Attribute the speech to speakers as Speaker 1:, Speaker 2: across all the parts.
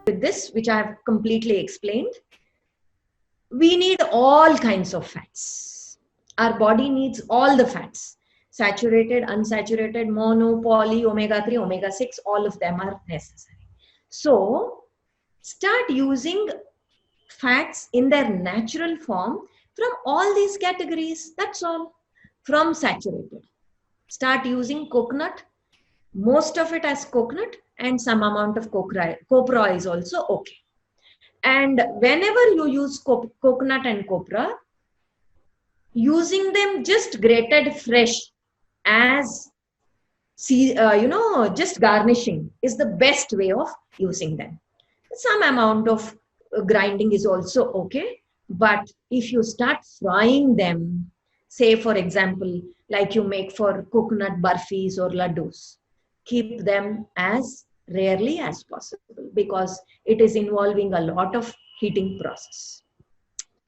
Speaker 1: with this, which I have completely explained, we need all kinds of fats. Our body needs all the fats. Saturated, unsaturated, mono, poly, omega-3, omega-6, all of them are necessary. So, start using fats in their natural form from all these categories. That's all. From saturated. Start using coconut, most of it as coconut, and some amount of copra is also okay. And whenever you use coconut and copra, using them just grated fresh as just garnishing is the best way of using them. Some amount of grinding is also okay, but if you start frying them, say for example, like you make for coconut burfis or laddus, keep them as rarely as possible because it is involving a lot of heating process.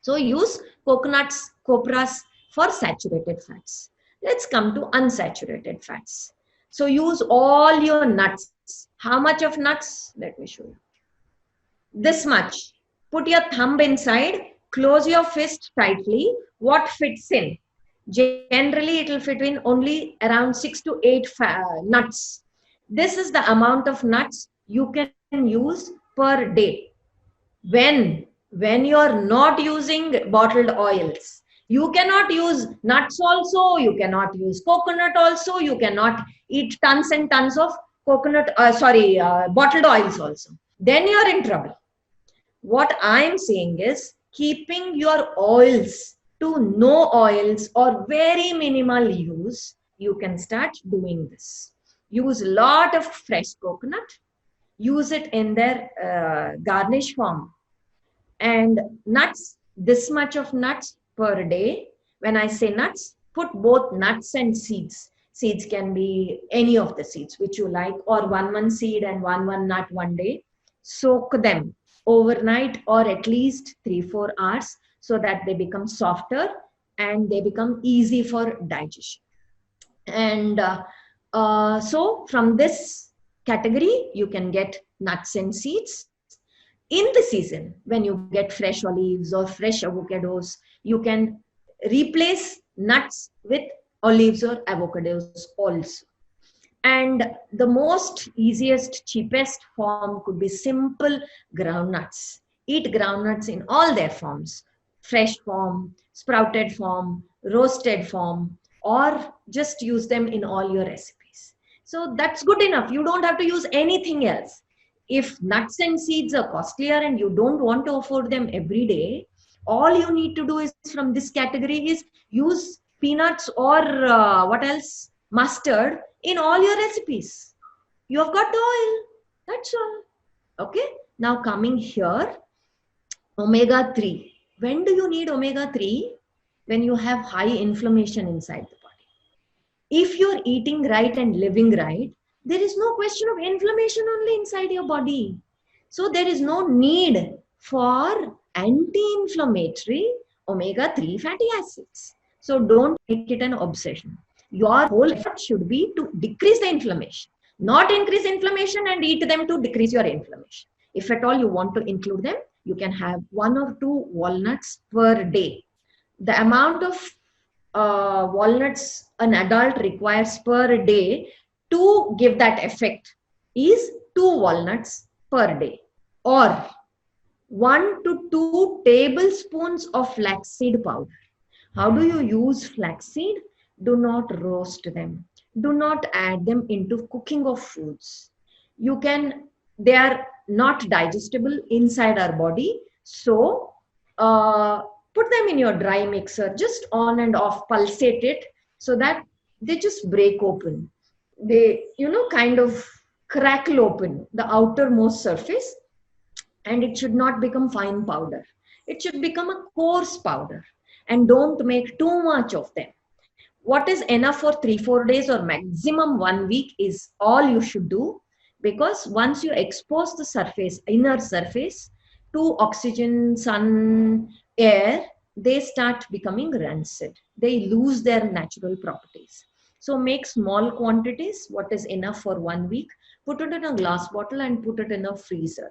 Speaker 1: So use coconuts, copras for saturated fats. Let's come to unsaturated fats. So use all your nuts. How much of nuts? Let me show you. This much. Put your thumb inside, close your fist tightly. What fits in? Generally, it will fit in only around 6 to 8 nuts. This is the amount of nuts you can use per day. When you are not using bottled oils, you cannot use nuts also, you cannot use coconut also, you cannot eat tons and tons of bottled oils also. Then you are in trouble. What I'm saying is keeping your oils to no oils or very minimal use, you can start doing this. Use a lot of fresh coconut, use it in their garnish form. And nuts, this much of nuts per day. When I say nuts, put both nuts and seeds. Seeds can be any of the seeds which you like, or one seed and one nut one day. Soak them overnight or at least 3-4 hours so that they become softer and they become easy for digestion. And so from this category, you can get nuts and seeds. In the season, when you get fresh olives or fresh avocados, you can replace nuts with olives or avocados also. And the most easiest, cheapest form could be simple groundnuts. Eat groundnuts in all their forms: fresh form, sprouted form, roasted form, or just use them in all your recipes. So that's good enough. You don't have to use anything else. If nuts and seeds are costlier and you don't want to afford them every day, all you need to do is from this category is use peanuts or what else? Mustard in all your recipes. You have got the oil. That's all. Okay. Now coming here, omega-3. When do you need omega-3? When you have high inflammation inside the body. If you're eating right and living right, there is no question of inflammation only inside your body. So there is no need for anti-inflammatory omega-3 fatty acids. So don't make it an obsession. Your whole effort should be to decrease the inflammation, not increase inflammation and eat them to decrease your inflammation. If at all you want to include them, you can have 1 or 2 walnuts per day. The amount of walnuts an adult requires per day to give that effect is 2 walnuts per day, or 1 to 2 tablespoons of flaxseed powder. How do you use flaxseed? Do not roast them. Do not add them into cooking of foods. They are not digestible inside our body. So put them in your dry mixer, just on and off, pulsate it so that they just break open. They, kind of crackle open the outermost surface, and it should not become fine powder. It should become a coarse powder, and don't make too much of them. What is enough for 3-4 days or maximum 1 week is all you should do, because once you expose the surface, inner surface, to oxygen, sun, air, they start becoming rancid. They lose their natural properties. So make small quantities, what is enough for 1 week, put it in a glass bottle and put it in a freezer.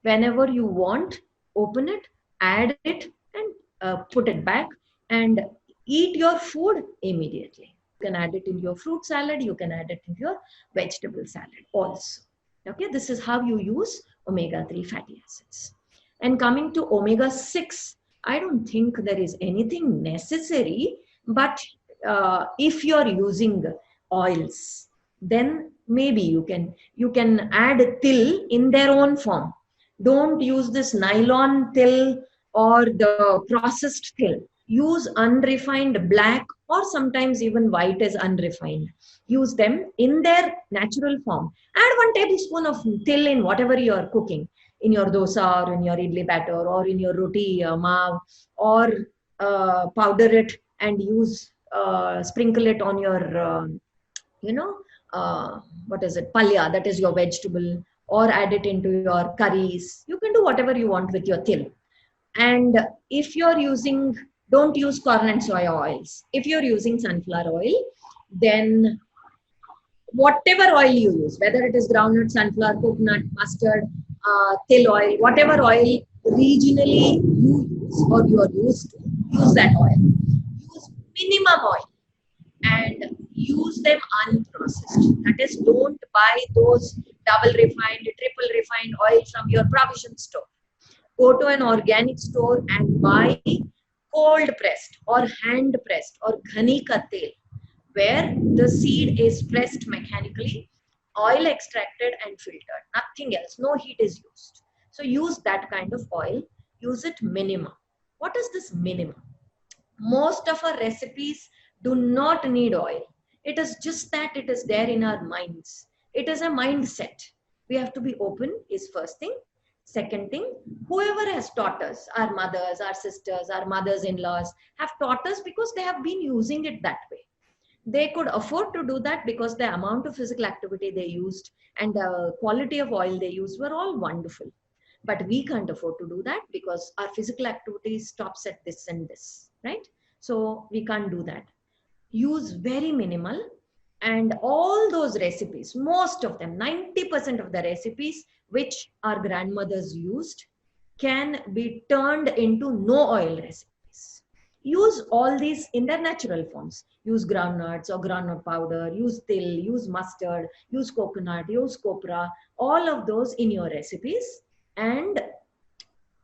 Speaker 1: Whenever you want, open it, add it, and put it back, and eat your food immediately. You can add it in your fruit salad, you can add it in your vegetable salad also. Okay, this is how you use omega-3 fatty acids. And coming to omega-6, I don't think there is anything necessary, but if you're using oils, then maybe you can add till in their own form. Don't use this nylon till or the processed till. Use unrefined black or sometimes even white as unrefined. Use them in their natural form. Add 1 tablespoon of till in whatever you are cooking, in your dosa or in your idli batter or in your roti maav, or powder it and use sprinkle it on your you know what is it, palya, that is your vegetable, or add it into your curries. You can do whatever you want with your til. And if you're using, don't use corn and soy oils. If you're using sunflower oil, then whatever oil you use, whether it is groundnut, sunflower, coconut, mustard, till oil, whatever oil regionally you use or you are used to, use that oil. Use minimum oil and use them unprocessed. That is, don't buy those double refined, triple refined oil from your provision store. Go to an organic store and buy cold pressed or hand pressed or ghani ka tel, where the seed is pressed mechanically, oil extracted and filtered, nothing else, no heat is used. So use that kind of oil, use it minimum. What is this minimum? Most of our recipes do not need oil. It is just that it is there in our minds. It is a mindset. We have to be open, is first thing. Second thing, whoever has taught us, our mothers, our sisters, our mothers-in-laws, have taught us because they have been using it that way. They could afford to do that because the amount of physical activity they used and the quality of oil they used were all wonderful. But we can't afford to do that because our physical activity stops at this and this, right? So we can't do that. Use very minimal, and all those recipes, most of them, 90% of the recipes which our grandmothers used can be turned into no oil recipes. Use all these in their natural forms. Use groundnuts or groundnut powder, use til, use mustard, use coconut, use copra, all of those in your recipes, and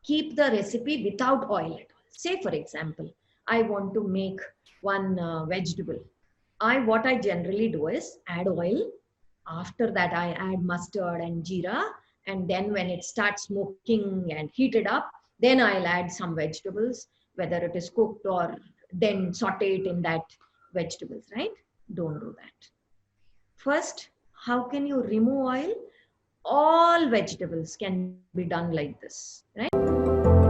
Speaker 1: keep the recipe without oil at all. Say, for example, I want to make one vegetable. What I generally do is add oil. After that, I add mustard and jeera. And then when it starts smoking and heated up, then I'll add some vegetables, whether it is cooked or then saute it in that vegetables, right? Don't do that. First, how can you remove oil? All vegetables can be done like this, right?